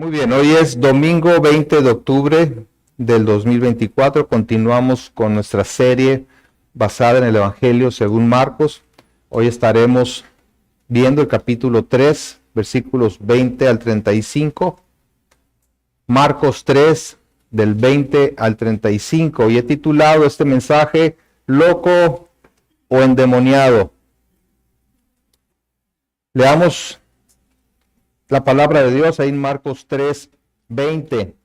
Muy bien, hoy es domingo 20 de octubre del 2024. Continuamos con nuestra serie basada en el Evangelio según Marcos. Hoy estaremos viendo el capítulo 3, versículos 20 al 35. Marcos 3, del 20 al 35. Y he titulado este mensaje, ¿Loco o endemoniado? Leamos la palabra de Dios ahí en Marcos 3, 20.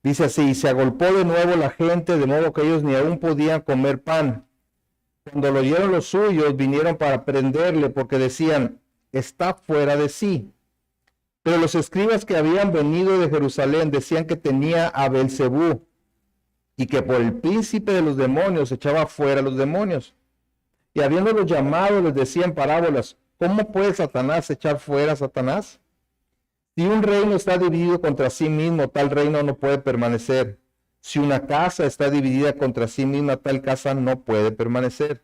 Dice así: se agolpó de nuevo la gente, de modo que ellos ni aún podían comer pan. Cuando lo oyeron los suyos, vinieron para prenderle, porque decían, está fuera de sí. Pero los escribas que habían venido de Jerusalén decían que tenía a Beelzebú, y que por el príncipe de los demonios echaba fuera a los demonios. Y habiéndolos llamado, les decían parábolas: ¿cómo puede Satanás echar fuera a Satanás? Si un reino está dividido contra sí mismo, tal reino no puede permanecer. Si una casa está dividida contra sí misma, tal casa no puede permanecer.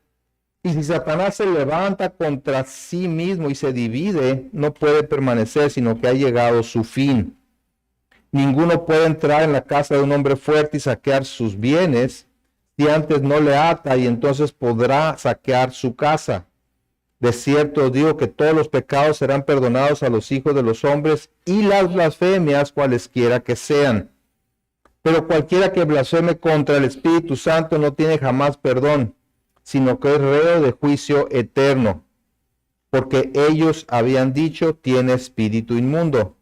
Y si Satanás se levanta contra sí mismo y se divide, no puede permanecer, sino que ha llegado su fin. Ninguno puede entrar en la casa de un hombre fuerte y saquear sus bienes, si antes no le ata, y entonces podrá saquear su casa. De cierto os digo que todos los pecados serán perdonados a los hijos de los hombres y las blasfemias cualesquiera que sean. Pero cualquiera que blasfeme contra el Espíritu Santo no tiene jamás perdón, sino que es reo de juicio eterno, porque ellos habían dicho, tiene espíritu inmundo.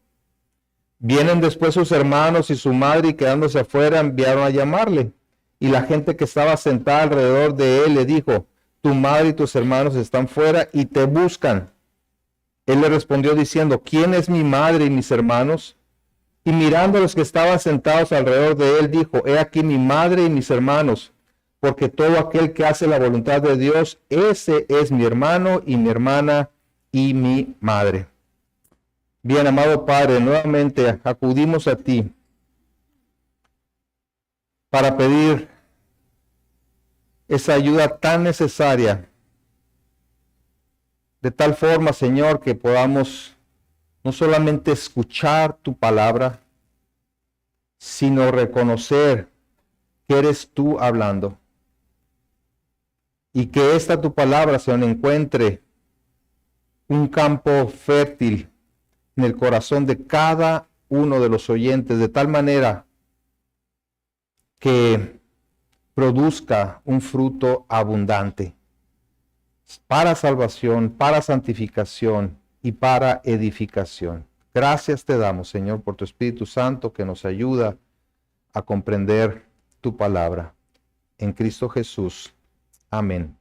Vienen después sus hermanos y su madre, y quedándose afuera enviaron a llamarle. Y la gente que estaba sentada alrededor de él le dijo, tu madre y tus hermanos están fuera y te buscan. Él le respondió diciendo, ¿quién es mi madre y mis hermanos? Y mirando a los que estaban sentados alrededor de él, dijo, he aquí mi madre y mis hermanos, porque todo aquel que hace la voluntad de Dios, ese es mi hermano y mi hermana y mi madre. Bien, amado Padre, nuevamente acudimos a ti para pedir esa ayuda tan necesaria, de tal forma, Señor, que podamos no solamente escuchar tu palabra, sino reconocer que eres tú hablando, y que esta tu palabra se encuentre un campo fértil en el corazón de cada uno de los oyentes, de tal manera que produzca un fruto abundante para salvación, para santificación y para edificación. Gracias te damos, Señor, por tu Espíritu Santo que nos ayuda a comprender tu palabra. En Cristo Jesús. Amén.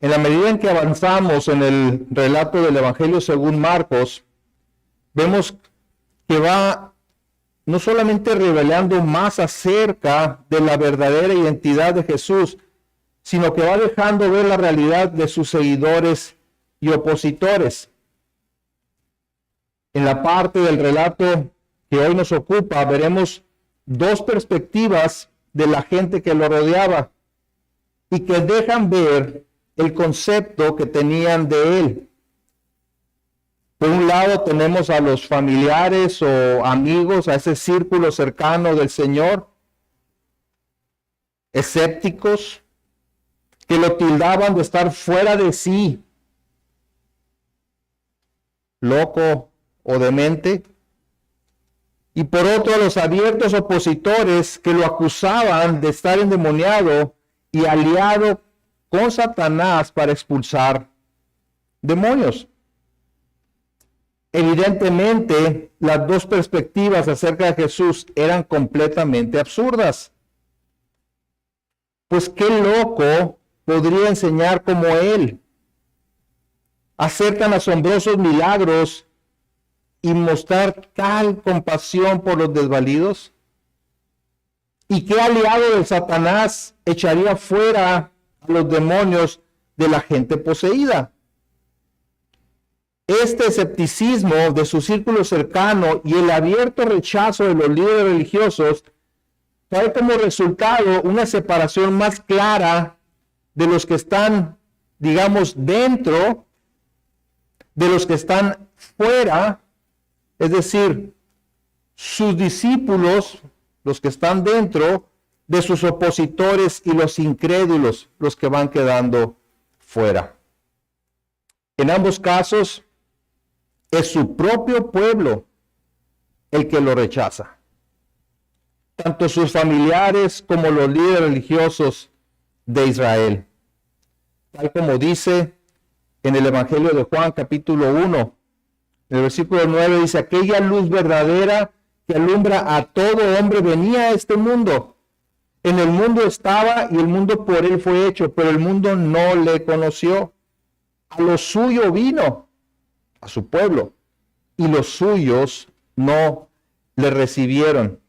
En la medida en que avanzamos en el relato del Evangelio según Marcos, vemos que va no solamente revelando más acerca de la verdadera identidad de Jesús, sino que va dejando ver la realidad de sus seguidores y opositores. En la parte del relato que hoy nos ocupa, veremos dos perspectivas de la gente que lo rodeaba y que dejan ver el concepto que tenían de él. Por un lado tenemos a los familiares o amigos, a ese círculo cercano del Señor, escépticos, que lo tildaban de estar fuera de sí, loco o demente. Y por otro, los abiertos opositores que lo acusaban de estar endemoniado y aliado con Satanás para expulsar demonios. Evidentemente, las dos perspectivas acerca de Jesús eran completamente absurdas. Pues qué loco podría enseñar como él, hacer tan asombrosos milagros y mostrar tal compasión por los desvalidos. ¿Y qué aliado de Satanás echaría fuera a los demonios de la gente poseída? Este escepticismo de su círculo cercano y el abierto rechazo de los líderes religiosos trae como resultado una separación más clara de los que están, digamos, dentro de los que están fuera, es decir, sus discípulos, los que están dentro, de sus opositores y los incrédulos, los que van quedando fuera. En ambos casos, es su propio pueblo el que lo rechaza. Tanto sus familiares como los líderes religiosos de Israel. Tal como dice en el Evangelio de Juan, capítulo 1, en el versículo 9, dice: aquella luz verdadera que alumbra a todo hombre venía a este mundo. En el mundo estaba y el mundo por él fue hecho, pero el mundo no le conoció. A lo suyo vino, a su pueblo, y los suyos no le recibieron.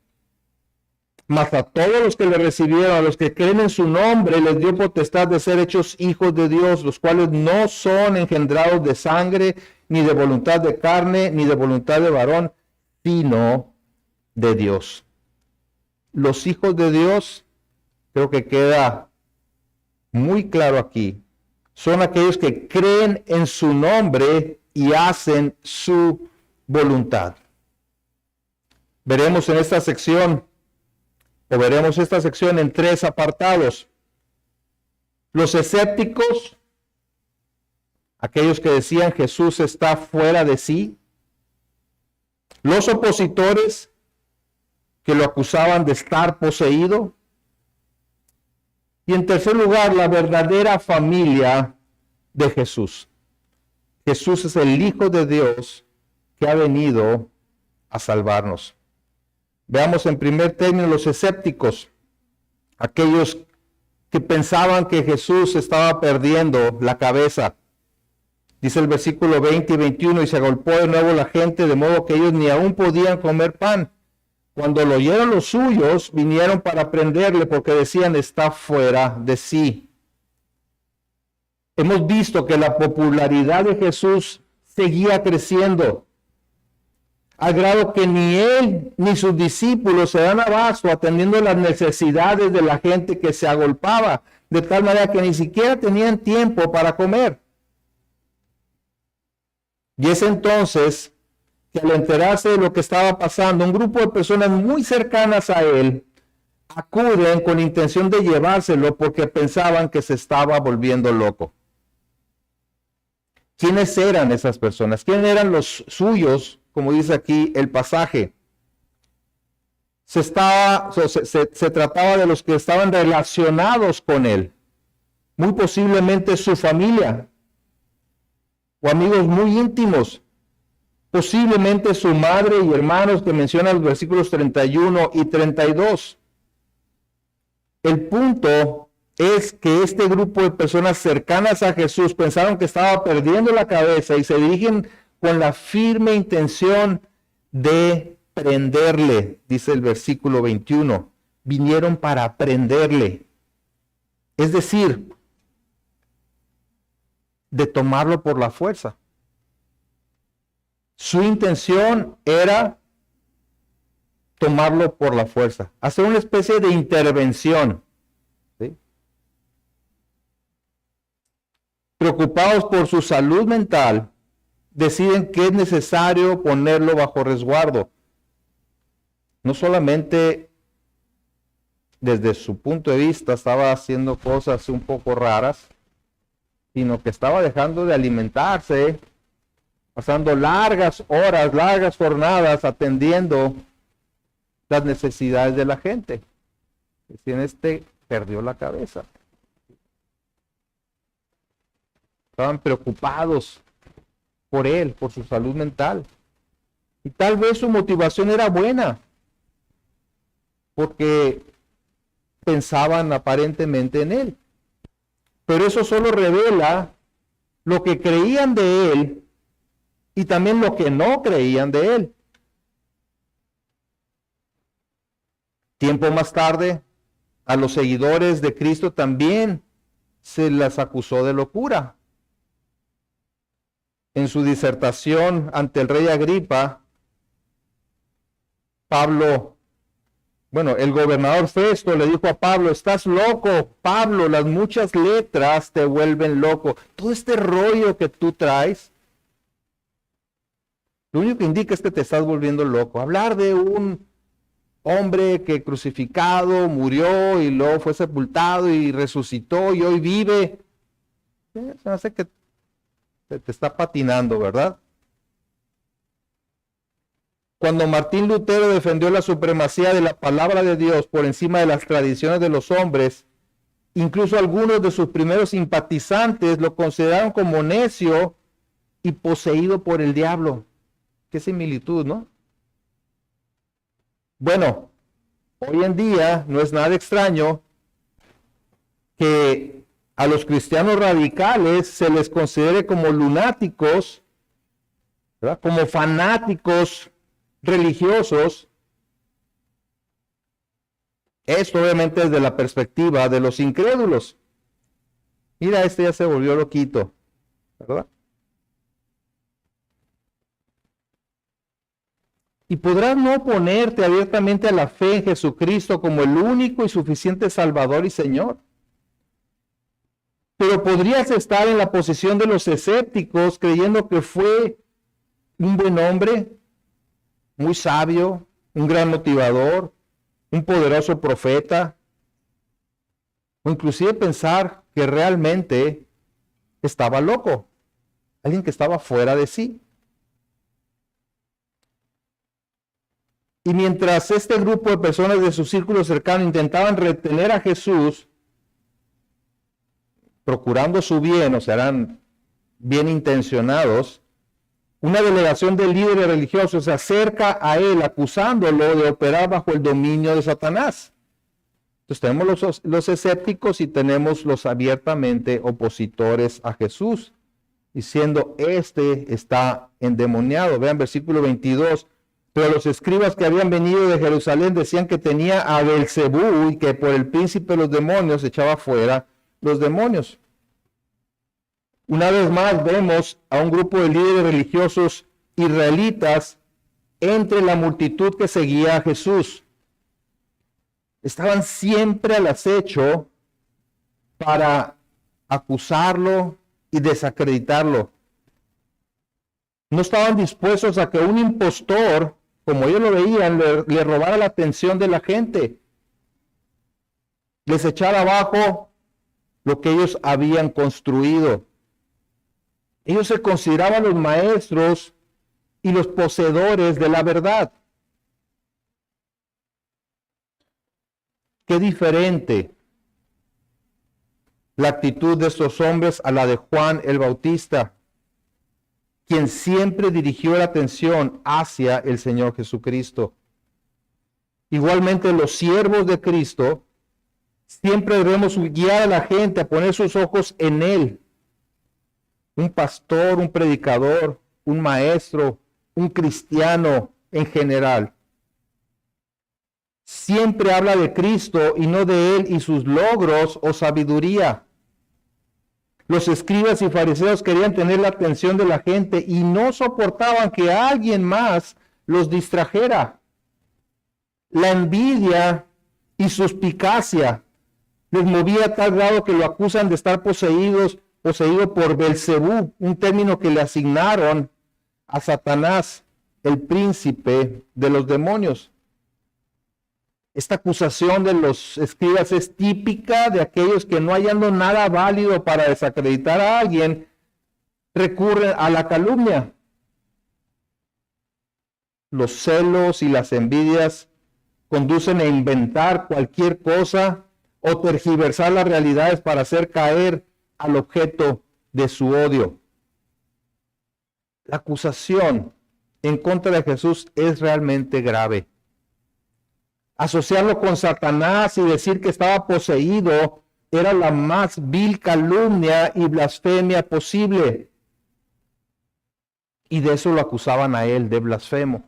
Mas a todos los que le recibieron, a los que creen en su nombre, les dio potestad de ser hechos hijos de Dios, los cuales no son engendrados de sangre, ni de voluntad de carne, ni de voluntad de varón, sino de Dios. Los hijos de Dios, creo que queda muy claro aquí, son aquellos que creen en su nombre y hacen su voluntad. Veremos esta sección en tres apartados. Los escépticos, aquellos que decían Jesús está fuera de sí. Los opositores, que lo acusaban de estar poseído. Y en tercer lugar, la verdadera familia de Jesús. Jesús es el Hijo de Dios que ha venido a salvarnos. Veamos en primer término los escépticos, aquellos que pensaban que Jesús estaba perdiendo la cabeza. Dice el versículo 20 y 21, y se agolpó de nuevo la gente, de modo que ellos ni aún podían comer pan. Cuando lo oyeron los suyos, vinieron para prenderle, porque decían, está fuera de sí. Hemos visto que la popularidad de Jesús seguía creciendo, al grado que ni él ni sus discípulos se dan abasto atendiendo las necesidades de la gente que se agolpaba, de tal manera que ni siquiera tenían tiempo para comer. Y es entonces que al enterarse de lo que estaba pasando, un grupo de personas muy cercanas a él acuden con intención de llevárselo porque pensaban que se estaba volviendo loco. ¿Quiénes eran esas personas? ¿Quiénes eran los suyos? Como dice aquí el pasaje. Se trataba de los que estaban relacionados con él. Muy posiblemente su familia o amigos muy íntimos. Posiblemente su madre y hermanos que mencionan los versículos 31 y 32. El punto es que este grupo de personas cercanas a Jesús pensaron que estaba perdiendo la cabeza y se dirigen con la firme intención de prenderle, dice el versículo 21. Vinieron para prenderle. Es decir, de tomarlo por la fuerza. Su intención era tomarlo por la fuerza, hacer una especie de intervención. ¿Sí? Preocupados por su salud mental, deciden que es necesario ponerlo bajo resguardo. No solamente desde su punto de vista estaba haciendo cosas un poco raras, sino que estaba dejando de alimentarse, pasando largas horas, largas jornadas atendiendo las necesidades de la gente. Decían, perdió la cabeza. Estaban preocupados por él, por su salud mental. Y tal vez su motivación era buena, porque pensaban aparentemente en él. Pero eso solo revela lo que creían de él y también lo que no creían de él. Tiempo más tarde, a los seguidores de Cristo también se les acusó de locura. En su disertación ante el rey Agripa, el gobernador Festo le dijo a Pablo, estás loco, Pablo, las muchas letras te vuelven loco. Todo este rollo que tú traes Lo único que indica es que te estás volviendo loco. Hablar de un hombre que crucificado, murió y luego fue sepultado y resucitó y hoy vive, se hace que te está patinando, ¿verdad? Cuando Martín Lutero defendió la supremacía de la palabra de Dios por encima de las tradiciones de los hombres, incluso algunos de sus primeros simpatizantes lo consideraron como necio y poseído por el diablo. Qué similitud, ¿no? Bueno, hoy en día no es nada extraño que a los cristianos radicales se les considere como lunáticos, ¿verdad? Como fanáticos religiosos. Esto obviamente desde la perspectiva de los incrédulos. Mira, este ya se volvió loquito, ¿verdad? Y podrás no oponerte abiertamente a la fe en Jesucristo como el único y suficiente Salvador y Señor. Pero podrías estar en la posición de los escépticos creyendo que fue un buen hombre, muy sabio, un gran motivador, un poderoso profeta, o inclusive pensar que realmente estaba loco, alguien que estaba fuera de sí. Y mientras este grupo de personas de su círculo cercano intentaban retener a Jesús, procurando su bien, o sea, eran bien intencionados, una delegación de líderes religiosos se acerca a él acusándolo de operar bajo el dominio de Satanás. Entonces tenemos los escépticos y tenemos los abiertamente opositores a Jesús, diciendo, este está endemoniado. Vean versículo 22. Pero los escribas que habían venido de Jerusalén decían que tenía a Belcebú y que por el príncipe de los demonios echaba fuera los demonios. Una vez más vemos a un grupo de líderes religiosos israelitas entre la multitud que seguía a Jesús. Estaban siempre al acecho para acusarlo y desacreditarlo. No estaban dispuestos a que un impostor, como ellos lo veían, le robara la atención de la gente, les echara abajo lo que ellos habían construido. Ellos se consideraban los maestros y los poseedores de la verdad. Qué diferente la actitud de estos hombres a la de Juan el Bautista, quien siempre dirigió la atención hacia el Señor Jesucristo. Igualmente los siervos de Cristo siempre debemos guiar a la gente a poner sus ojos en Él. Un pastor, un predicador, un maestro, un cristiano en general. Siempre habla de Cristo y no de Él y sus logros o sabiduría. Los escribas y fariseos querían tener la atención de la gente y no soportaban que alguien más los distrajera. La envidia y suspicacia les movía a tal grado que lo acusan de estar poseído por Belcebú, un término que le asignaron a Satanás, el príncipe de los demonios. Esta acusación de los escribas es típica de aquellos que no hallando nada válido para desacreditar a alguien, recurren a la calumnia. Los celos y las envidias conducen a inventar cualquier cosa o tergiversar las realidades para hacer caer al objeto de su odio. La acusación en contra de Jesús es realmente grave. Asociarlo con Satanás y decir que estaba poseído era la más vil calumnia y blasfemia posible. Y de eso lo acusaban a él, de blasfemo.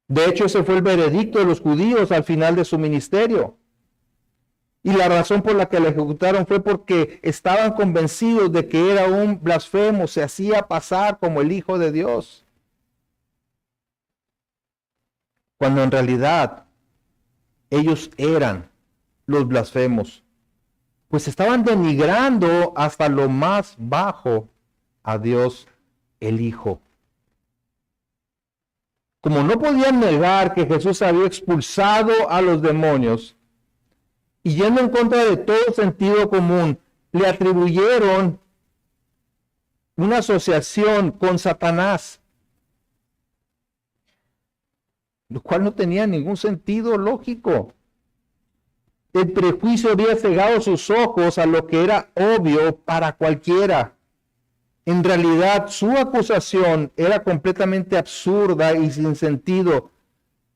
De hecho, ese fue el veredicto de los judíos al final de su ministerio. Y la razón por la que lo ejecutaron fue porque estaban convencidos de que era un blasfemo, se hacía pasar como el Hijo de Dios. Cuando en realidad ellos eran los blasfemos, pues estaban denigrando hasta lo más bajo a Dios el Hijo. como no podían negar que Jesús había expulsado a los demonios, y yendo en contra de todo sentido común, le atribuyeron una asociación con Satanás, lo cual no tenía ningún sentido lógico. El prejuicio había cegado sus ojos a lo que era obvio para cualquiera. En realidad, su acusación era completamente absurda y sin sentido,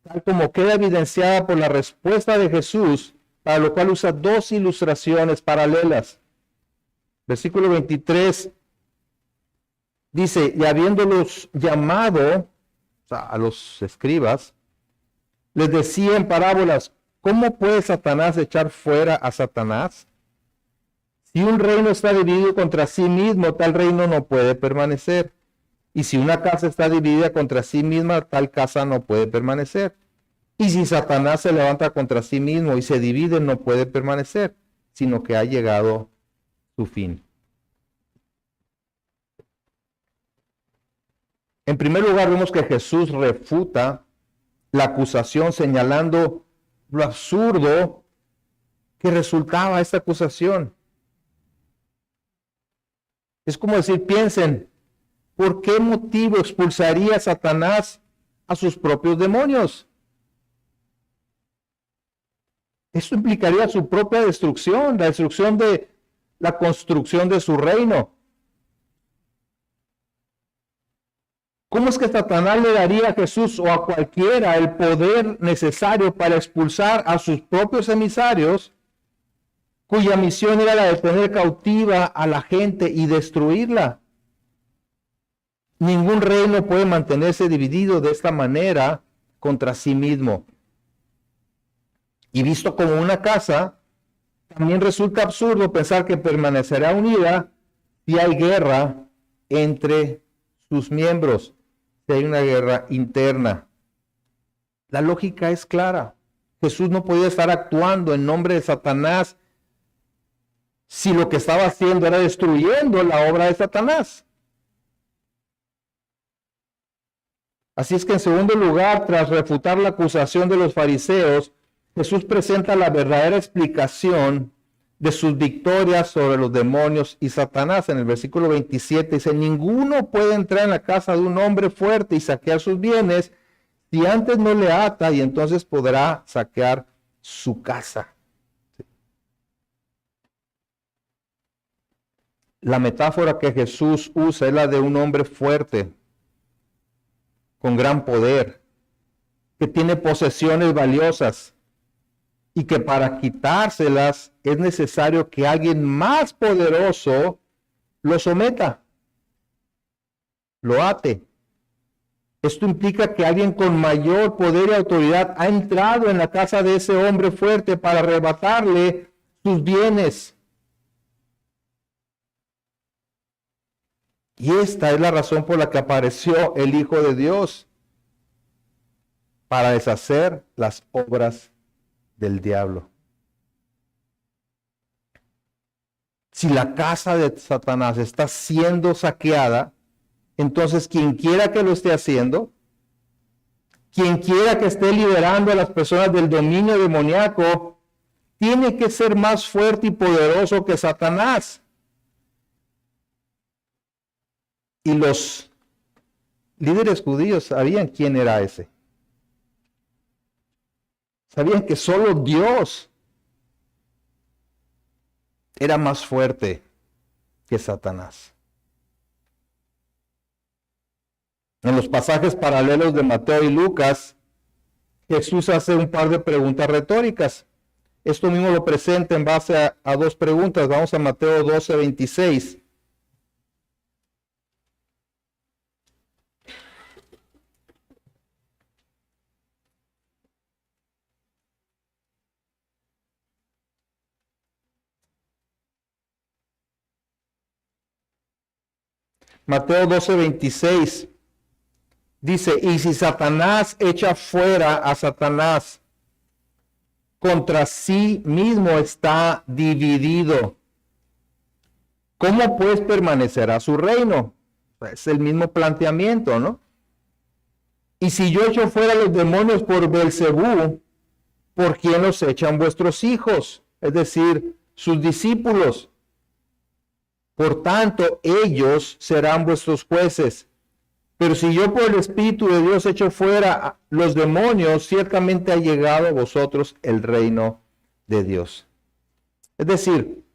tal como queda evidenciada por la respuesta de Jesús, para lo cual usa dos ilustraciones paralelas. Versículo 23 dice, y habiéndolos llamado, o sea, a los escribas, les decía en parábolas, ¿cómo puede Satanás echar fuera a Satanás? Si un reino está dividido contra sí mismo, tal reino no puede permanecer. Y si una casa está dividida contra sí misma, tal casa no puede permanecer. Y si Satanás se levanta contra sí mismo y se divide, no puede permanecer, sino que ha llegado su fin. En primer lugar, vemos que Jesús refuta la acusación señalando lo absurdo que resultaba esta acusación. Es como decir, piensen, ¿por qué motivo expulsaría Satanás a sus propios demonios? Esto implicaría su propia destrucción, la destrucción de la construcción de su reino. ¿Cómo es que Satanás le daría a Jesús o a cualquiera el poder necesario para expulsar a sus propios emisarios, cuya misión era la de tener cautiva a la gente y destruirla? Ningún reino puede mantenerse dividido de esta manera contra sí mismo. Y visto como una casa, también resulta absurdo pensar que permanecerá unida si hay guerra entre sus miembros, si hay una guerra interna. La lógica es clara. Jesús no podía estar actuando en nombre de Satanás si lo que estaba haciendo era destruyendo la obra de Satanás. Así es que en segundo lugar, tras refutar la acusación de los fariseos, Jesús presenta la verdadera explicación de sus victorias sobre los demonios y Satanás. En el versículo 27 dice, ninguno puede entrar en la casa de un hombre fuerte y saquear sus bienes si antes no le ata, y entonces podrá saquear su casa. La metáfora que Jesús usa es la de un hombre fuerte, con gran poder, que tiene posesiones valiosas y que para quitárselas es necesario que alguien más poderoso lo someta, lo ate. Esto implica que alguien con mayor poder y autoridad ha entrado en la casa de ese hombre fuerte para arrebatarle sus bienes. Y esta es la razón por la que apareció el Hijo de Dios, para deshacer las obras del diablo. Si la casa de Satanás está siendo saqueada, entonces quien quiera que lo esté haciendo, quien quiera que esté liberando a las personas del dominio demoníaco, tiene que ser más fuerte y poderoso que Satanás. Y los líderes judíos sabían quién era ese. Sabían que solo Dios era más fuerte que Satanás. En los pasajes paralelos de Mateo y Lucas, Jesús hace un par de preguntas retóricas. Esto mismo lo presenta en base a dos preguntas. Vamos a Mateo 12:26. Mateo 12:26 dice, y si Satanás echa fuera a Satanás, contra sí mismo está dividido. ¿Cómo pues permanecerá su reino? Es el mismo planteamiento, ¿no? Y si yo echo fuera los demonios por Beelzebú, ¿por quién los echan vuestros hijos? Es decir, sus discípulos. Por tanto, ellos serán vuestros jueces. Pero si yo por el Espíritu de Dios echo fuera los demonios, ciertamente ha llegado a vosotros el reino de Dios. Es decir,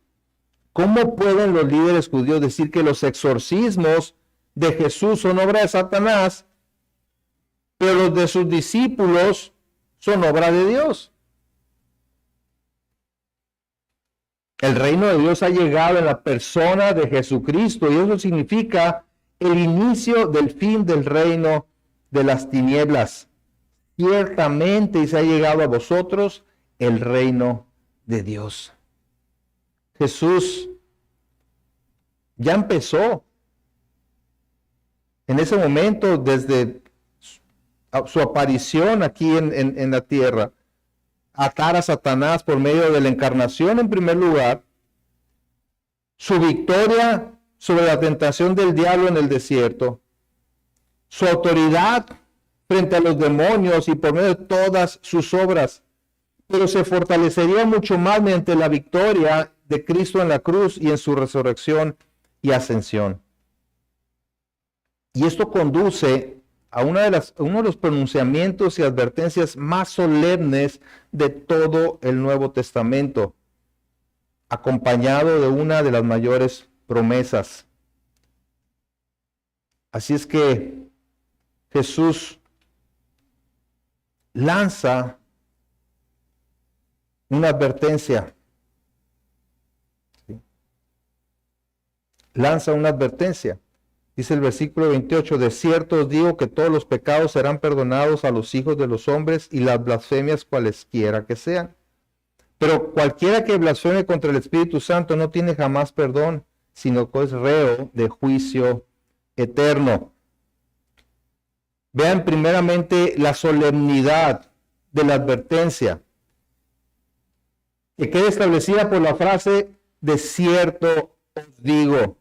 ¿cómo pueden los líderes judíos decir que los exorcismos de Jesús son obra de Satanás, pero los de sus discípulos son obra de Dios? El reino de Dios ha llegado en la persona de Jesucristo y eso significa el inicio del fin del reino de las tinieblas. Ciertamente se ha llegado a vosotros el reino de Dios. Jesús ya empezó en ese momento, desde su aparición aquí en la tierra, atar a Satanás por medio de la encarnación en primer lugar, su victoria sobre la tentación del diablo en el desierto, su autoridad frente a los demonios y por medio de todas sus obras, pero se fortalecería mucho más mediante la victoria de Cristo en la cruz y en su resurrección y ascensión. Y esto conduce a uno de los pronunciamientos y advertencias más solemnes de todo el Nuevo Testamento, acompañado de una de las mayores promesas. Así es que Jesús lanza una advertencia. ¿Sí? Lanza una advertencia. Dice el versículo 28, de cierto os digo que todos los pecados serán perdonados a los hijos de los hombres y las blasfemias cualesquiera que sean. Pero cualquiera que blasfeme contra el Espíritu Santo no tiene jamás perdón, sino que es reo de juicio eterno. Vean primeramente la solemnidad de la advertencia, que queda establecida por la frase, de cierto os digo.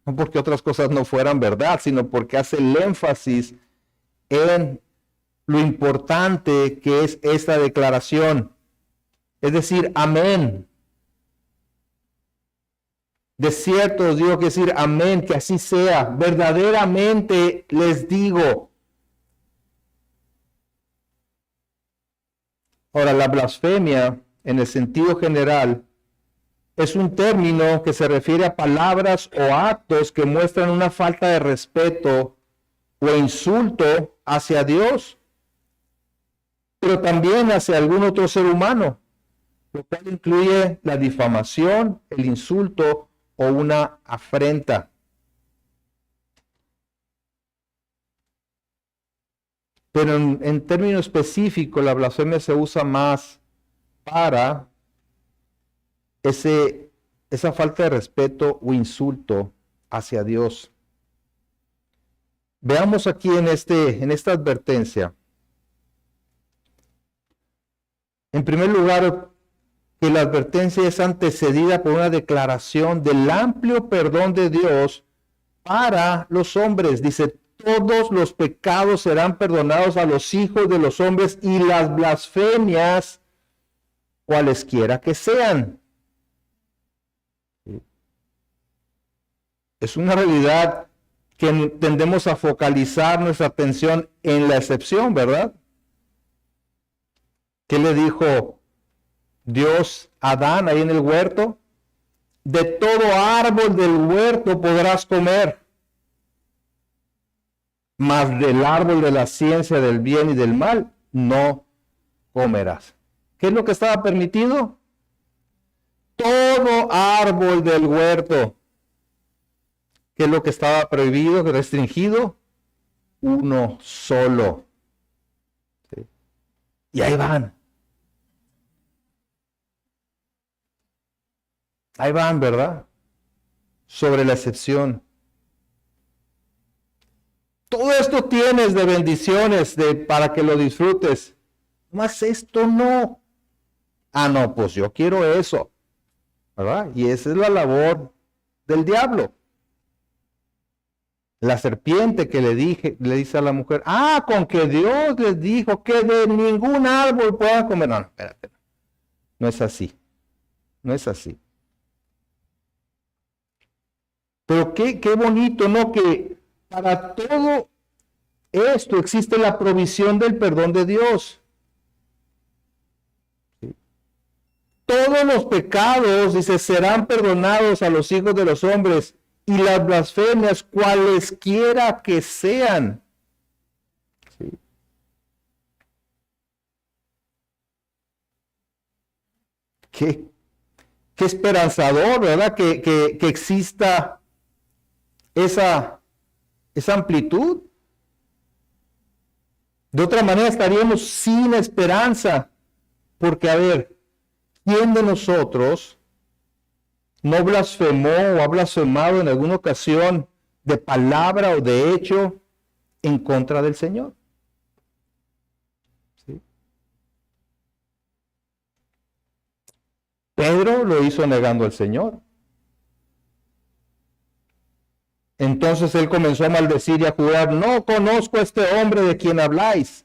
No porque otras cosas no fueran verdad, sino porque hace el énfasis en lo importante que es esta declaración. Es decir, amén. De cierto os digo, que decir amén, que así sea. Verdaderamente les digo. Ahora, la blasfemia, en el sentido general, es un término que se refiere a palabras o actos que muestran una falta de respeto o insulto hacia Dios, pero también hacia algún otro ser humano, lo cual incluye la difamación, el insulto o una afrenta. Pero en términos específicos, la blasfemia se usa más para esa falta de respeto o insulto hacia Dios. Veamos aquí en esta advertencia. En primer lugar, que la advertencia es antecedida por una declaración del amplio perdón de Dios para los hombres. Dice, todos los pecados serán perdonados a los hijos de los hombres y las blasfemias, cualesquiera que sean. Es una realidad que tendemos a focalizar nuestra atención en la excepción, ¿verdad? ¿Qué le dijo Dios a Adán ahí en el huerto? De todo árbol del huerto podrás comer, mas del árbol de la ciencia del bien y del mal no comerás. ¿Qué es lo que estaba permitido? Todo árbol del huerto. ¿Qué es lo que estaba prohibido, restringido? Uno solo. ¿Sí? Y ahí van. Ahí van, ¿verdad? Sobre la excepción. Todo esto tienes de bendiciones para que lo disfrutes. Más esto no. Ah, no, pues yo quiero eso. ¿Verdad? Y esa es la labor del diablo. La serpiente que le dice a la mujer, con que Dios les dijo que de ningún árbol puedan comer. No, espérate. No es así. No es así. Pero qué bonito, ¿no? Que para todo esto existe la provisión del perdón de Dios. ¿Sí? Todos los pecados, dice, serán perdonados a los hijos de los hombres, y las blasfemias, cualesquiera que sean. ¿Sí? Qué esperanzador, ¿verdad? Que exista esa amplitud. De otra manera estaríamos sin esperanza, porque a ver, ¿quién de nosotros no blasfemó o ha blasfemado en alguna ocasión de palabra o de hecho en contra del Señor? ¿Sí? Pedro lo hizo negando al Señor. Entonces él comenzó a maldecir y a jurar, no conozco a este hombre de quien habláis.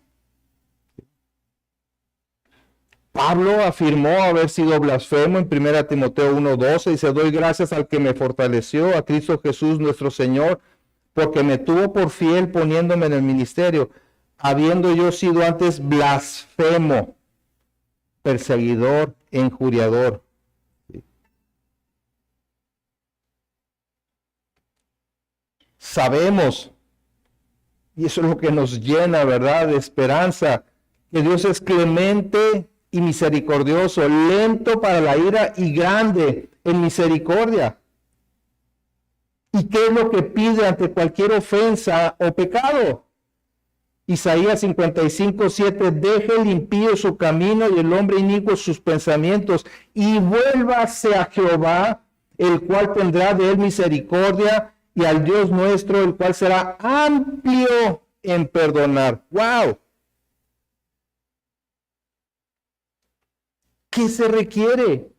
Pablo afirmó haber sido blasfemo en 1 Timoteo 1:12, dice, doy gracias al que me fortaleció, a Cristo Jesús nuestro Señor, porque me tuvo por fiel poniéndome en el ministerio, habiendo yo sido antes blasfemo, perseguidor e injuriador. Sabemos, y eso es lo que nos llena, ¿verdad?, de esperanza, que Dios es clemente y misericordioso, lento para la ira y grande en misericordia. ¿Y qué es lo que pide ante cualquier ofensa o pecado? Isaías 55:7, deje el impío su camino y el hombre inicuo sus pensamientos, y vuélvase a Jehová, el cual tendrá de él misericordia, y al Dios nuestro, el cual será amplio en perdonar. ¡Wow! ¿Qué se requiere?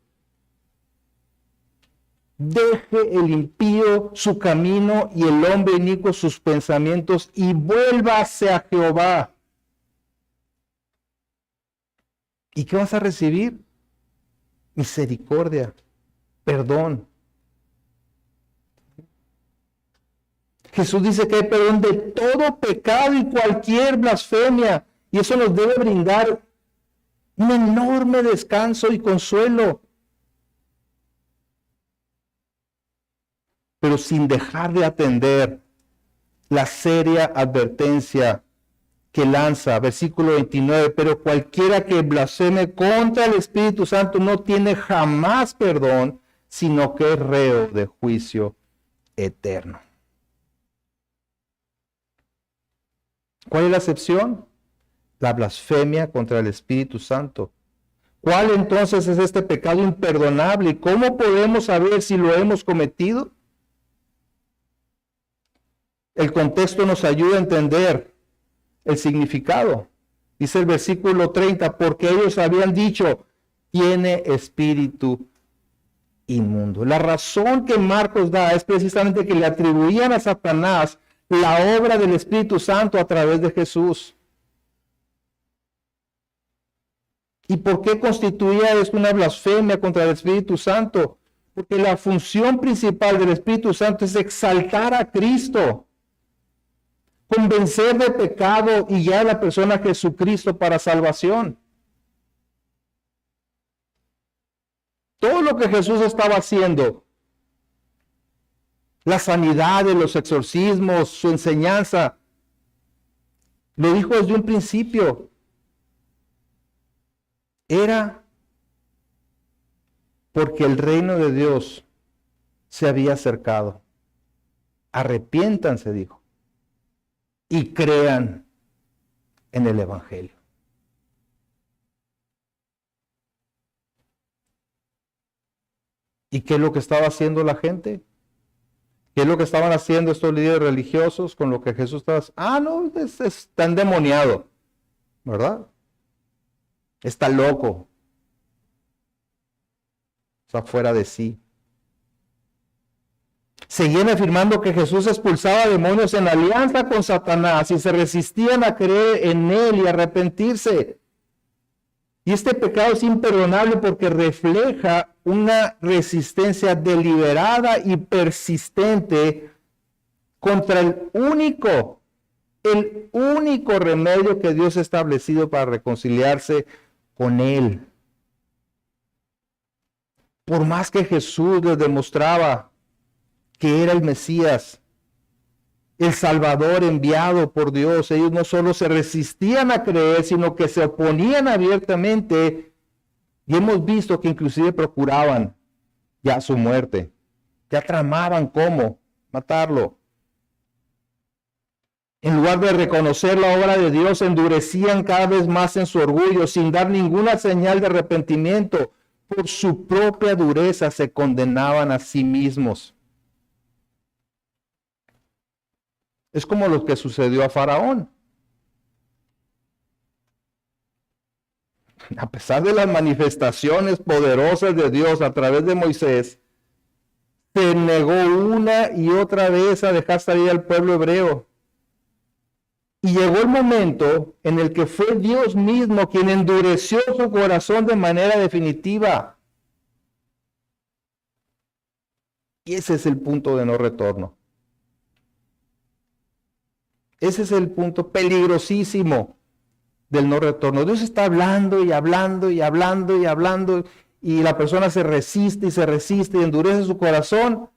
Deje el impío su camino y el hombre inicuo sus pensamientos, y vuélvase a Jehová. ¿Y qué vas a recibir? Misericordia, perdón. Jesús dice que hay perdón de todo pecado y cualquier blasfemia, y eso nos debe brindar un enorme descanso y consuelo. Pero sin dejar de atender la seria advertencia que lanza, versículo 29, pero cualquiera que blasfeme contra el Espíritu Santo no tiene jamás perdón, sino que es reo de juicio eterno. ¿Cuál es la excepción? La blasfemia contra el Espíritu Santo. ¿Cuál entonces es este pecado imperdonable? ¿Y cómo podemos saber si lo hemos cometido? El contexto nos ayuda a entender el significado. Dice el versículo 30, porque ellos habían dicho, tiene espíritu inmundo. La razón que Marcos da es precisamente que le atribuían a Satanás la obra del Espíritu Santo a través de Jesús. ¿Y por qué constituía esto una blasfemia contra el Espíritu Santo? Porque la función principal del Espíritu Santo es exaltar a Cristo, convencer de pecado y guiar a la persona a Jesucristo para salvación. Todo lo que Jesús estaba haciendo, la sanidad de los exorcismos, su enseñanza, lo dijo desde un principio, era porque el reino de Dios se había acercado. Arrepiéntanse, dijo, y crean en el Evangelio. ¿Y qué es lo que estaba haciendo la gente? ¿Qué es lo que estaban haciendo estos líderes religiosos con lo que Jesús estaba haciendo? No, está endemoniado, ¿verdad? Está loco. Está fuera de sí. Seguían afirmando que Jesús expulsaba demonios en alianza con Satanás y se resistían a creer en él y arrepentirse. Y este pecado es imperdonable porque refleja una resistencia deliberada y persistente contra el único remedio que Dios ha establecido para reconciliarse con él. Por más que Jesús les demostraba que era el Mesías, el Salvador enviado por Dios, ellos no solo se resistían a creer, sino que se oponían abiertamente, y hemos visto que inclusive procuraban ya su muerte, ya tramaban cómo matarlo. En lugar de reconocer la obra de Dios, endurecían cada vez más en su orgullo, sin dar ninguna señal de arrepentimiento. Por su propia dureza se condenaban a sí mismos. Es como lo que sucedió a Faraón. A pesar de las manifestaciones poderosas de Dios a través de Moisés, se negó una y otra vez a dejar salir al pueblo hebreo. Y llegó el momento en el que fue Dios mismo quien endureció su corazón de manera definitiva. Y ese es el punto de no retorno. Ese es el punto peligrosísimo del no retorno. Dios está hablando y hablando y hablando y hablando, y la persona se resiste y endurece su corazón.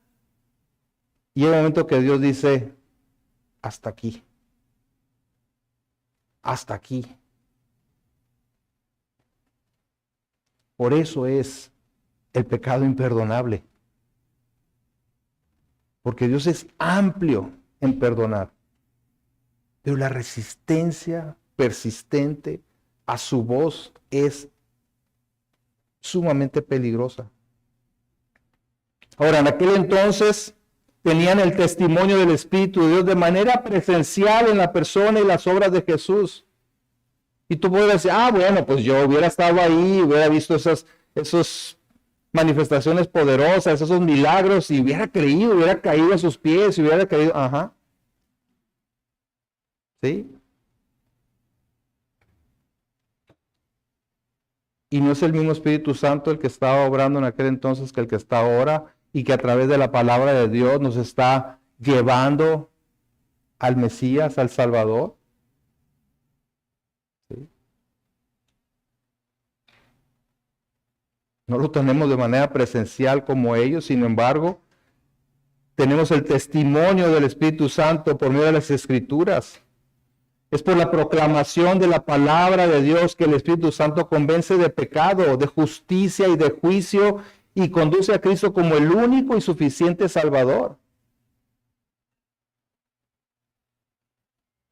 Y hay un momento que Dios dice, hasta aquí. Hasta aquí. Por eso es el pecado imperdonable. Porque Dios es amplio en perdonar. Pero la resistencia persistente a su voz es sumamente peligrosa. Ahora, en aquel entonces tenían el testimonio del Espíritu de Dios de manera presencial en la persona y las obras de Jesús. Y tú puedes decir, bueno, pues yo hubiera estado ahí, hubiera visto esas manifestaciones poderosas, esos milagros, y hubiera creído, hubiera caído a sus pies, y hubiera caído, ¿sí? Y no es el mismo Espíritu Santo el que estaba obrando en aquel entonces que el que está ahora, y que a través de la palabra de Dios nos está llevando al Mesías, al Salvador. ¿Sí? No lo tenemos de manera presencial como ellos, sin embargo, tenemos el testimonio del Espíritu Santo por medio de las Escrituras. Es por la proclamación de la palabra de Dios que el Espíritu Santo convence de pecado, de justicia y de juicio, y conduce a Cristo como el único y suficiente Salvador.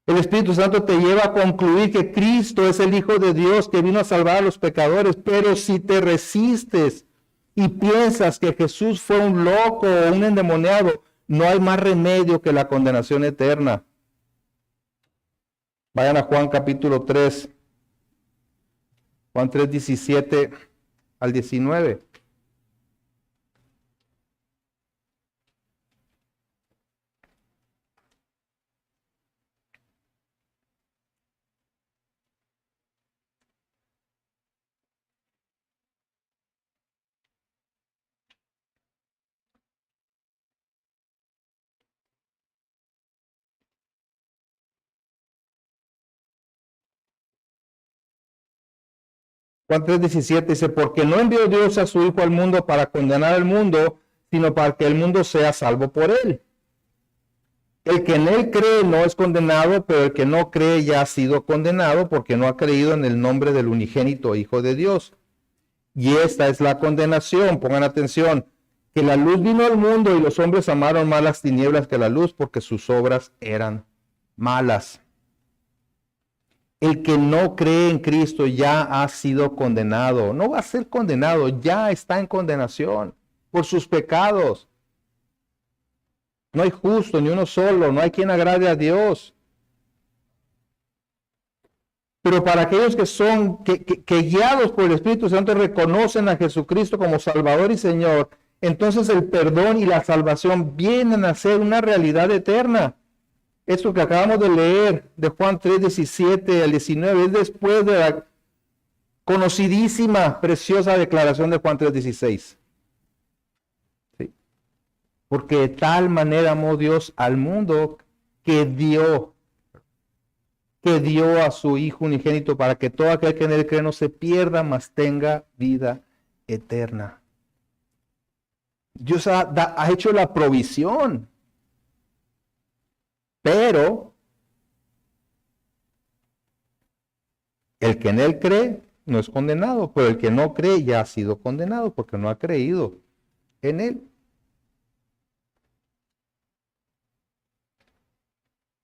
El Espíritu Santo te lleva a concluir que Cristo es el Hijo de Dios que vino a salvar a los pecadores, pero si te resistes y piensas que Jesús fue un loco o un endemoniado, no hay más remedio que la condenación eterna. Vayan a Juan capítulo 3, Juan 3, 17 al 19. Juan 3:17 dice, porque no envió Dios a su Hijo al mundo para condenar al mundo, sino para que el mundo sea salvo por él. El que en él cree no es condenado, pero el que no cree ya ha sido condenado porque no ha creído en el nombre del unigénito Hijo de Dios. Y esta es la condenación, pongan atención, que la luz vino al mundo y los hombres amaron más las tinieblas que la luz porque sus obras eran malas. El que no cree en Cristo ya ha sido condenado. No va a ser condenado, ya está en condenación por sus pecados. No hay justo ni uno solo, no hay quien agrade a Dios. Pero para aquellos que son, que guiados por el Espíritu Santo reconocen a Jesucristo como Salvador y Señor, entonces el perdón y la salvación vienen a ser una realidad eterna. Esto que acabamos de leer de Juan 3, 17 al 19, es después de la conocidísima, preciosa declaración de Juan 3, 16. ¿Sí? Porque de tal manera amó Dios al mundo que dio a su Hijo unigénito para que todo aquel que en él cree no se pierda, mas tenga vida eterna. Dios ha hecho la provisión, pero el que en él cree no es condenado, pero el que no cree ya ha sido condenado porque no ha creído en él.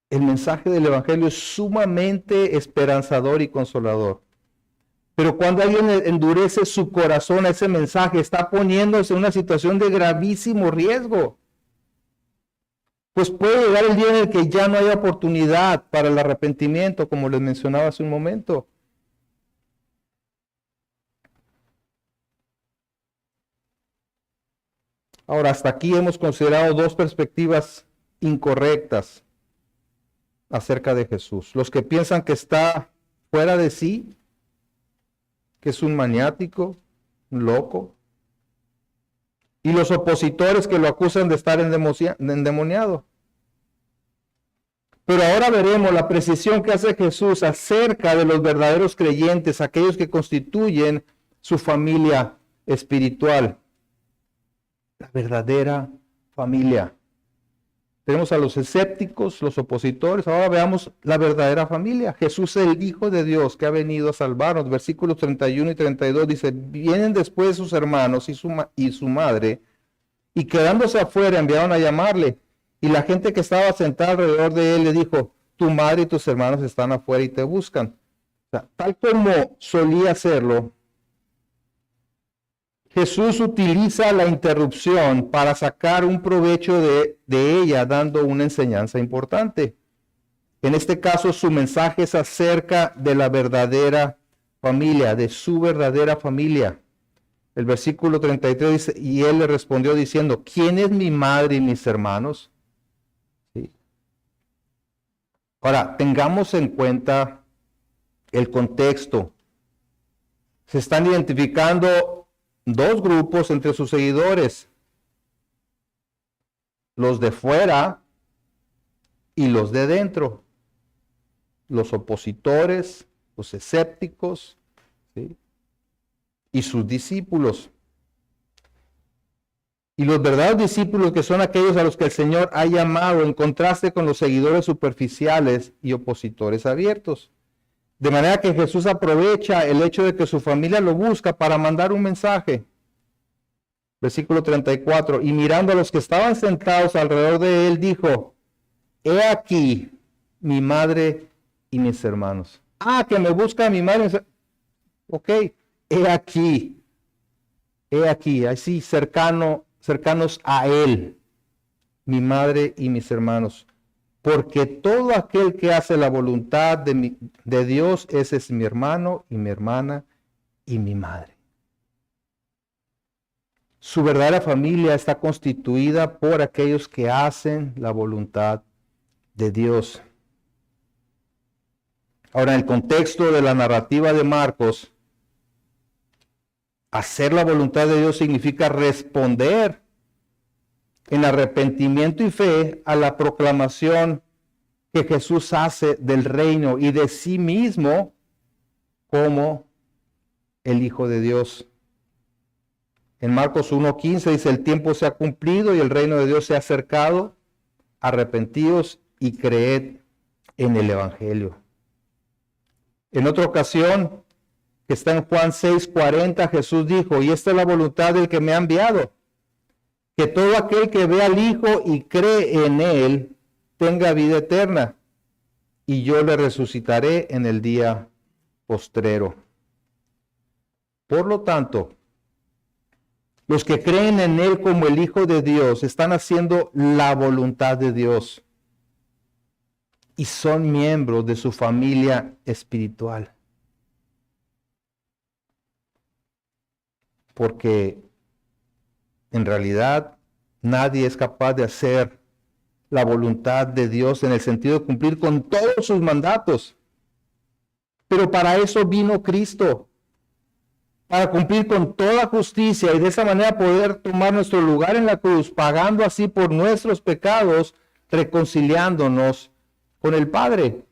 El mensaje del Evangelio es sumamente esperanzador y consolador. Pero cuando alguien endurece su corazón a ese mensaje, está poniéndose en una situación de gravísimo riesgo. Pues puede llegar el día en el que ya no haya oportunidad para el arrepentimiento, como les mencionaba hace un momento. Ahora, hasta aquí hemos considerado dos perspectivas incorrectas acerca de Jesús. Los que piensan que está fuera de sí, que es un maniático, un loco, y los opositores que lo acusan de estar endemoniado. Pero ahora veremos la precisión que hace Jesús acerca de los verdaderos creyentes, aquellos que constituyen su familia espiritual, la verdadera familia. Tenemos a los escépticos, los opositores. Ahora veamos la verdadera familia. Jesús es el Hijo de Dios que ha venido a salvarnos. Versículos 31 y 32 dice, vienen después sus hermanos y su madre, y quedándose afuera enviaron a llamarle. Y la gente que estaba sentada alrededor de él le dijo, tu madre y tus hermanos están afuera y te buscan. O sea, tal como solía hacerlo, Jesús utiliza la interrupción para sacar un provecho de ella, dando una enseñanza importante. En este caso, su mensaje es acerca de la verdadera familia, de su verdadera familia. El versículo 33 dice, y él le respondió diciendo, ¿quién es mi madre y mis hermanos? ¿Sí? Ahora, tengamos en cuenta el contexto. Se están identificando dos grupos entre sus seguidores, los de fuera y los de dentro, los opositores, los escépticos, ¿sí? Y sus discípulos. Y los verdaderos discípulos, que son aquellos a los que el Señor ha llamado, en contraste con los seguidores superficiales y opositores abiertos. De manera que Jesús aprovecha el hecho de que su familia lo busca para mandar un mensaje. Versículo 34, y mirando a los que estaban sentados alrededor de él, dijo, he aquí mi madre y mis hermanos. Ah, que me busca mi madre. Ok, he aquí, así cercanos a él, mi madre y mis hermanos. Porque todo aquel que hace la voluntad de Dios, ese es mi hermano y mi hermana y mi madre. Su verdadera familia está constituida por aquellos que hacen la voluntad de Dios. Ahora, en el contexto de la narrativa de Marcos, hacer la voluntad de Dios significa responder en arrepentimiento y fe a la proclamación que Jesús hace del reino y de sí mismo como el Hijo de Dios. En Marcos 1:15 dice, el tiempo se ha cumplido y el reino de Dios se ha acercado, arrepentíos y creed en el Evangelio. En otra ocasión, que está en Juan 6:40, Jesús dijo, y esta es la voluntad del que me ha enviado, que todo aquel que ve al Hijo y cree en él, tenga vida eterna, y yo le resucitaré en el día postrero. Por lo tanto, los que creen en él como el Hijo de Dios están haciendo la voluntad de Dios y son miembros de su familia espiritual. Porque En realidad, nadie es capaz de hacer la voluntad de Dios en el sentido de cumplir con todos sus mandatos. Pero para eso vino Cristo, para cumplir con toda justicia y de esa manera poder tomar nuestro lugar en la cruz, pagando así por nuestros pecados, reconciliándonos con el Padre.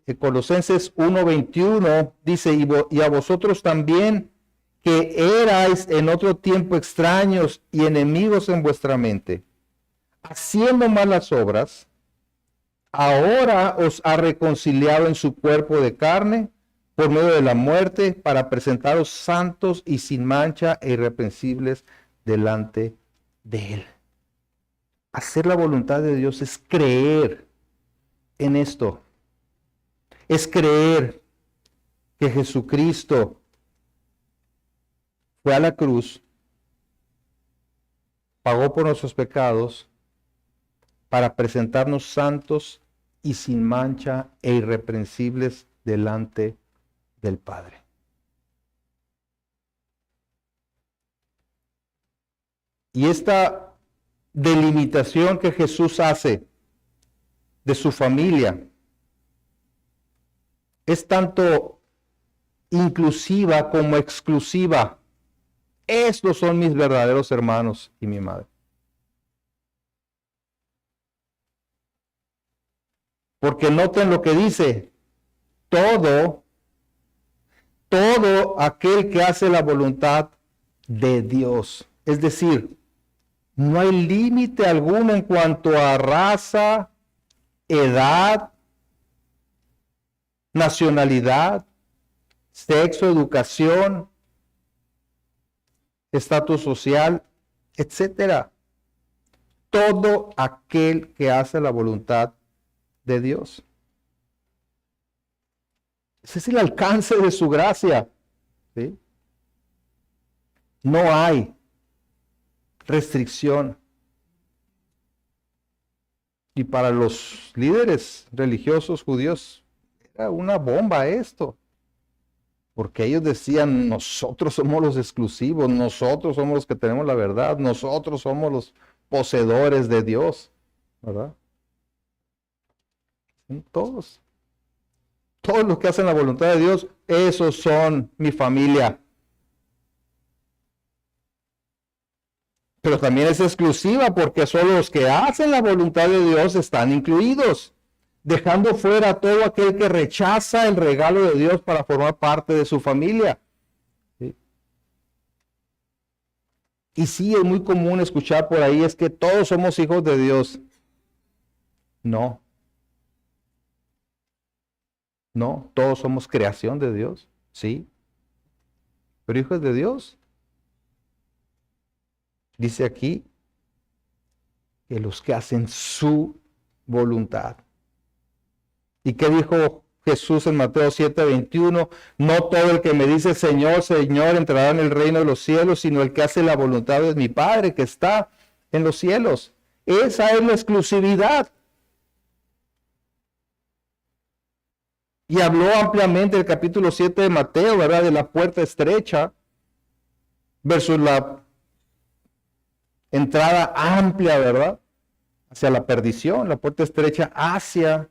En Colosenses 1:21 dice, y a vosotros también, que erais en otro tiempo extraños y enemigos en vuestra mente, haciendo malas obras, ahora os ha reconciliado en su cuerpo de carne por medio de la muerte, para presentaros santos y sin mancha e irreprensibles delante de Él. Hacer la voluntad de Dios es creer en esto. Es creer que Jesucristo fue a la cruz, pagó por nuestros pecados, para presentarnos santos y sin mancha e irreprensibles delante del Padre. Y esta delimitación que Jesús hace de su familia es tanto inclusiva como exclusiva. Estos son mis verdaderos hermanos y mi madre. Porque noten lo que dice, todo aquel que hace la voluntad de Dios. Es decir, no hay límite alguno en cuanto a raza, edad, nacionalidad, sexo, educación, estatus social, etcétera. Todo aquel que hace la voluntad de Dios. Ese es el alcance de su gracia. ¿Sí? No hay restricción. Y para los líderes religiosos judíos era una bomba esto. Porque ellos decían, nosotros somos los exclusivos, nosotros somos los que tenemos la verdad, nosotros somos los poseedores de Dios, ¿verdad? Todos los que hacen la voluntad de Dios, esos son mi familia. Pero también es exclusiva porque solo los que hacen la voluntad de Dios están incluidos, dejando fuera a todo aquel que rechaza el regalo de Dios para formar parte de su familia. ¿Sí? Y sí, es muy común escuchar por ahí, es que todos somos hijos de Dios. No, todos somos creación de Dios, sí. Pero hijos de Dios, dice aquí, que los que hacen su voluntad. ¿Y qué dijo Jesús en Mateo 7:21? No todo el que me dice Señor, Señor entrará en el reino de los cielos, sino el que hace la voluntad de mi Padre que está en los cielos. Esa es la exclusividad. Y habló ampliamente el capítulo 7 de Mateo, ¿verdad? De la puerta estrecha versus la entrada amplia, ¿verdad? Hacia la perdición, la puerta estrecha hacia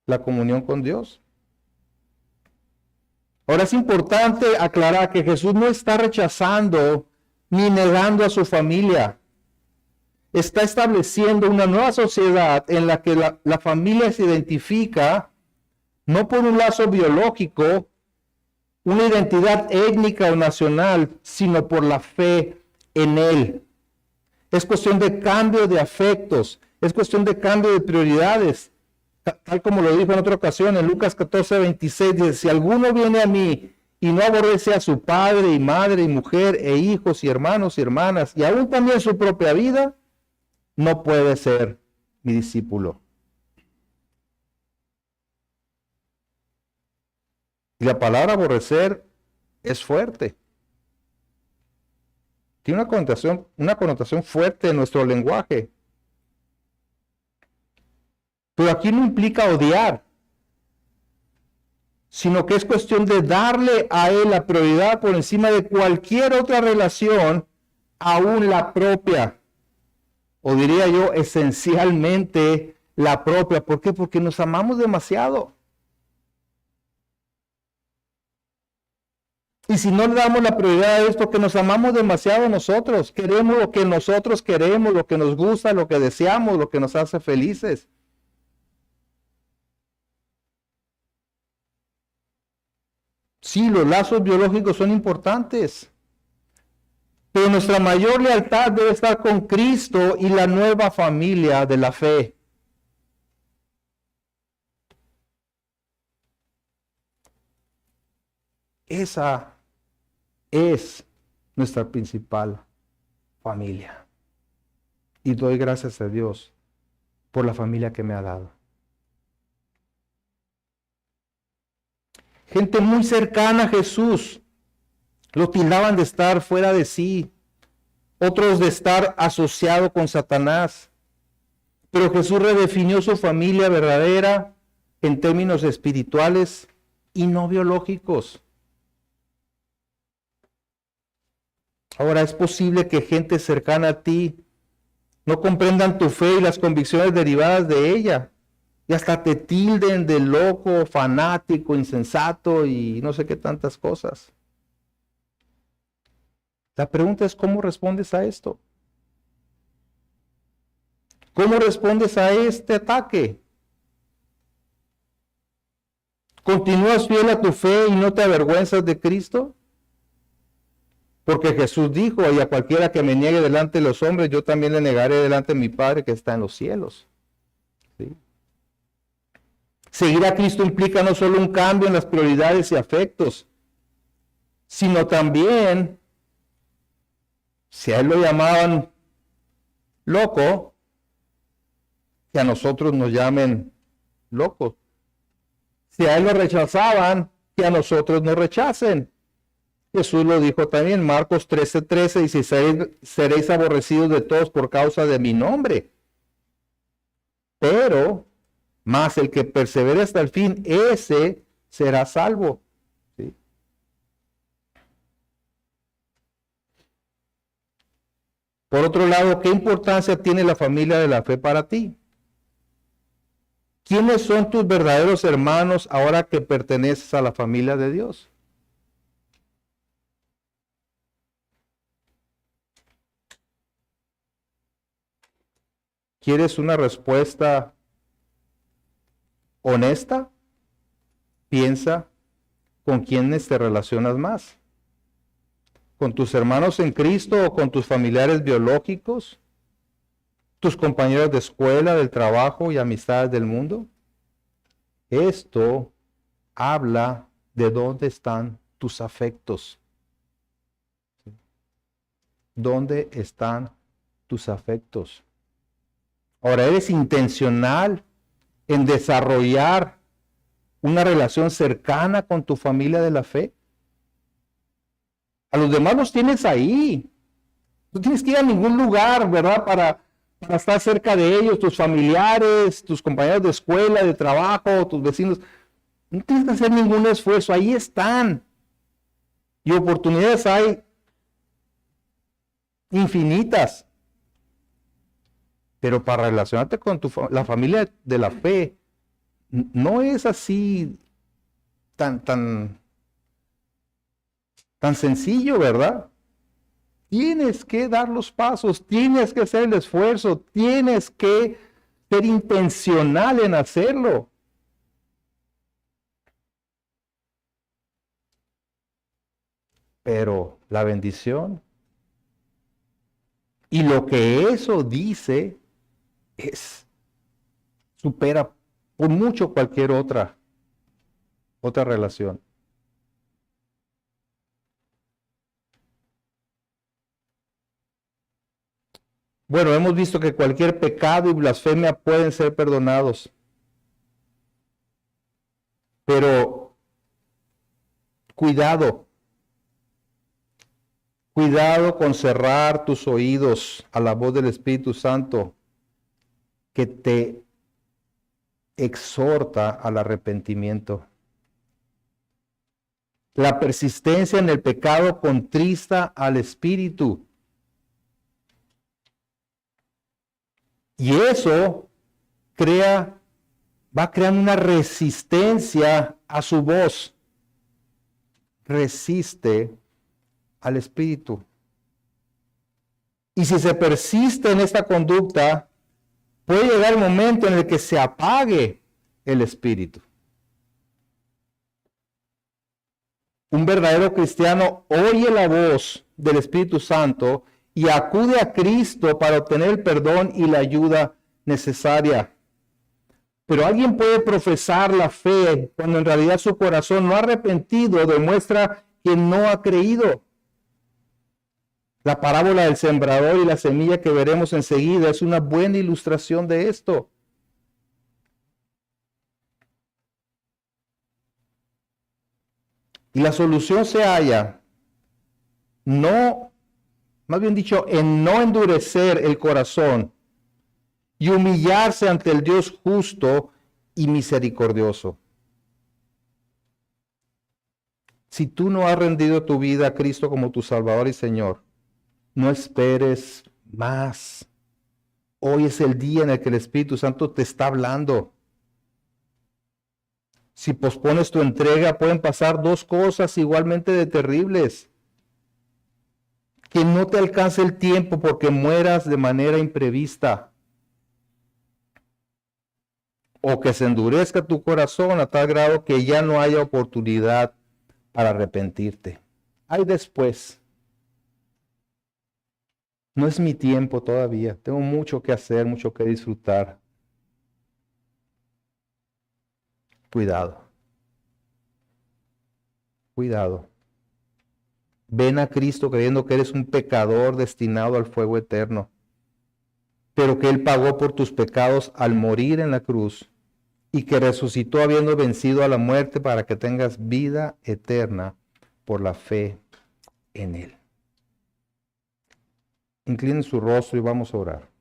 la comunión con Dios. Ahora es importante aclarar que Jesús no está rechazando ni negando a su familia. Está estableciendo una nueva sociedad en la que la familia se identifica no por un lazo biológico, una identidad étnica o nacional, sino por la fe en Él. Es cuestión de cambio de afectos, es cuestión de cambio de prioridades. Tal como lo dijo en otra ocasión, en Lucas 14:26, dice, si alguno viene a mí y no aborrece a su padre y madre y mujer e hijos y hermanos y hermanas, y aún también su propia vida, no puede ser mi discípulo. Y la palabra aborrecer es fuerte. Tiene una connotación fuerte en nuestro lenguaje. Pero aquí no implica odiar, sino que es cuestión de darle a Él la prioridad por encima de cualquier otra relación, aún la propia, o diría yo, esencialmente la propia. ¿Por qué? Porque nos amamos demasiado. Y si no le damos la prioridad a esto, que nos amamos demasiado nosotros, queremos lo que nosotros queremos, lo que nos gusta, lo que deseamos, lo que nos hace felices. Sí, los lazos biológicos son importantes, pero nuestra mayor lealtad debe estar con Cristo y la nueva familia de la fe. Esa es nuestra principal familia. Y doy gracias a Dios por la familia que me ha dado. Gente muy cercana a Jesús lo tildaban de estar fuera de sí, otros de estar asociado con Satanás. Pero Jesús redefinió su familia verdadera en términos espirituales y no biológicos. Ahora, es posible que gente cercana a ti no comprendan tu fe y las convicciones derivadas de ella, y hasta te tilden de loco, fanático, insensato y no sé qué tantas cosas. La pregunta es, ¿cómo respondes a esto? ¿Cómo respondes a este ataque? ¿Continúas fiel a tu fe y no te avergüenzas de Cristo? Porque Jesús dijo, y a cualquiera que me niegue delante de los hombres, yo también le negaré delante de mi Padre que está en los cielos. ¿Sí? Seguir a Cristo implica no solo un cambio en las prioridades y afectos, sino también, si a él lo llamaban loco, que a nosotros nos llamen locos. Si a él lo rechazaban, que a nosotros nos rechacen. Jesús lo dijo también, Marcos 13:13, dice, seréis aborrecidos de todos por causa de mi nombre. Pero, más el que persevere hasta el fin, ese será salvo. ¿Sí? Por otro lado, ¿qué importancia tiene la familia de la fe para ti? ¿Quiénes son tus verdaderos hermanos ahora que perteneces a la familia de Dios? ¿Quieres una respuesta honesta? Piensa con quiénes te relacionas más. ¿Con tus hermanos en Cristo o con tus familiares biológicos? ¿Tus compañeros de escuela, del trabajo y amistades del mundo? Esto habla de dónde están tus afectos. ¿Dónde están tus afectos? Ahora, ¿eres intencional en desarrollar una relación cercana con tu familia de la fe? A los demás los tienes ahí. No tienes que ir a ningún lugar, ¿verdad? Para estar cerca de ellos, tus familiares, tus compañeros de escuela, de trabajo, tus vecinos. No tienes que hacer ningún esfuerzo. Ahí están. Y oportunidades hay infinitas. Pero para relacionarte con la familia de la fe, no es así tan sencillo, ¿verdad? Tienes que dar los pasos, tienes que hacer el esfuerzo, tienes que ser intencional en hacerlo. Pero la bendición y lo que eso dice supera por mucho cualquier otra relación. Bueno, hemos visto que cualquier pecado y blasfemia pueden ser perdonados. Pero cuidado con cerrar tus oídos a la voz del Espíritu Santo que te exhorta al arrepentimiento. La persistencia en el pecado contrista al espíritu. Y eso va creando una resistencia a su voz. Resiste al espíritu. Y si se persiste en esta conducta, puede llegar el momento en el que se apague el espíritu. Un verdadero cristiano oye la voz del Espíritu Santo y acude a Cristo para obtener el perdón y la ayuda necesaria. Pero alguien puede profesar la fe cuando en realidad su corazón no ha arrepentido, demuestra que no ha creído. La parábola del sembrador y la semilla que veremos enseguida es una buena ilustración de esto. Y la solución se halla, más bien dicho, en no endurecer el corazón y humillarse ante el Dios justo y misericordioso. Si tú no has rendido tu vida a Cristo como tu Salvador y Señor, no esperes más. Hoy es el día en el que el Espíritu Santo te está hablando. Si pospones tu entrega, pueden pasar dos cosas igualmente de terribles. Que no te alcance el tiempo porque mueras de manera imprevista. O que se endurezca tu corazón a tal grado que ya no haya oportunidad para arrepentirte. Ay, después. No es mi tiempo todavía. Tengo mucho que hacer, mucho que disfrutar. Cuidado. Cuidado. Ven a Cristo creyendo que eres un pecador destinado al fuego eterno, pero que Él pagó por tus pecados al morir en la cruz y que resucitó habiendo vencido a la muerte para que tengas vida eterna por la fe en Él. Inclinen su rostro y vamos a orar.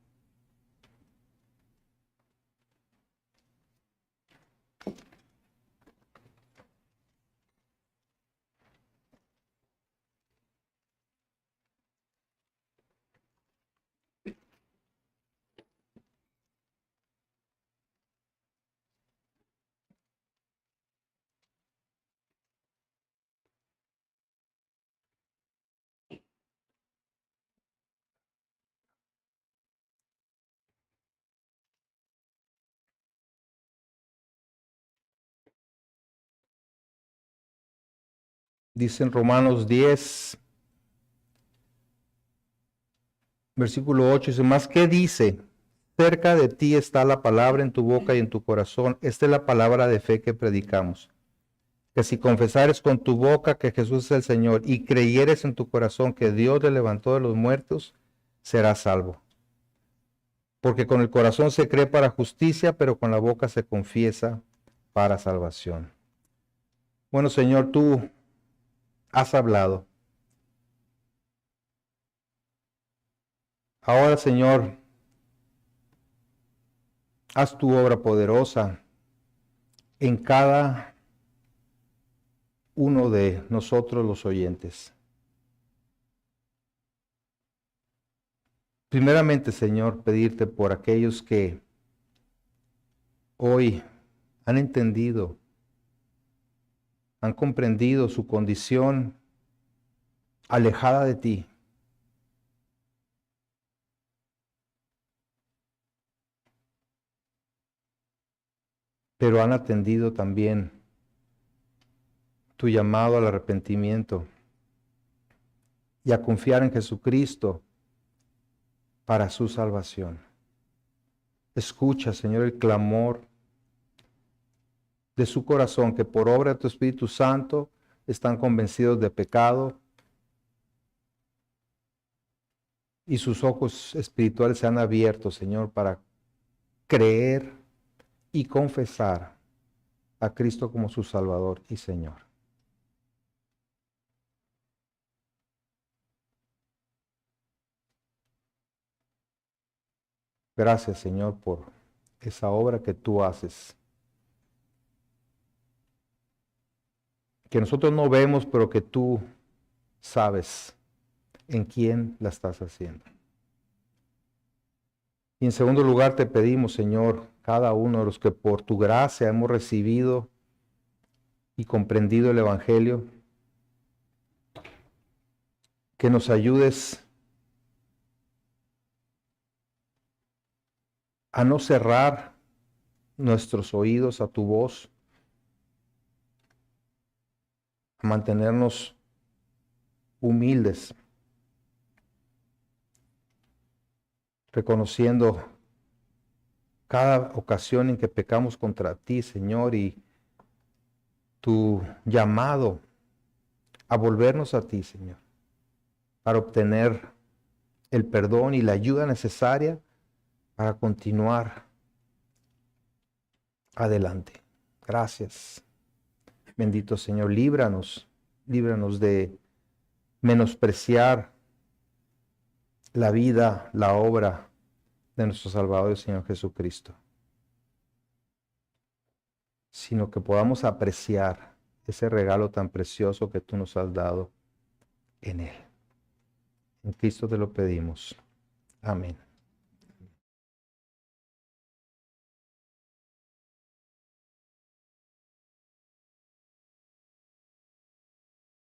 Dice en Romanos 10, versículo 8, dice, ¿más qué dice? Cerca de ti está la palabra en tu boca y en tu corazón. Esta es la palabra de fe que predicamos. Que si confesares con tu boca que Jesús es el Señor y creyeres en tu corazón que Dios le levantó de los muertos, serás salvo. Porque con el corazón se cree para justicia, pero con la boca se confiesa para salvación. Bueno, Señor, tú has hablado. Ahora, Señor, haz tu obra poderosa en cada uno de nosotros los oyentes. Primeramente, Señor, pedirte por aquellos que hoy han entendido, han comprendido su condición alejada de ti. Pero han atendido también tu llamado al arrepentimiento y a confiar en Jesucristo para su salvación. Escucha, Señor, el clamor de su corazón, que por obra de tu Espíritu Santo están convencidos de pecado y sus ojos espirituales se han abierto, Señor, para creer y confesar a Cristo como su Salvador y Señor. Gracias, Señor, por esa obra que tú haces, que nosotros no vemos, pero que tú sabes en quién la estás haciendo. Y en segundo lugar te pedimos, Señor, cada uno de los que por tu gracia hemos recibido y comprendido el Evangelio, que nos ayudes a no cerrar nuestros oídos a tu voz, a mantenernos humildes, reconociendo cada ocasión en que pecamos contra ti, Señor, y tu llamado a volvernos a ti, Señor, para obtener el perdón y la ayuda necesaria para continuar adelante. Gracias. Bendito Señor, líbranos de menospreciar la vida, la obra de nuestro Salvador y Señor Jesucristo, sino que podamos apreciar ese regalo tan precioso que tú nos has dado en Él. En Cristo te lo pedimos. Amén.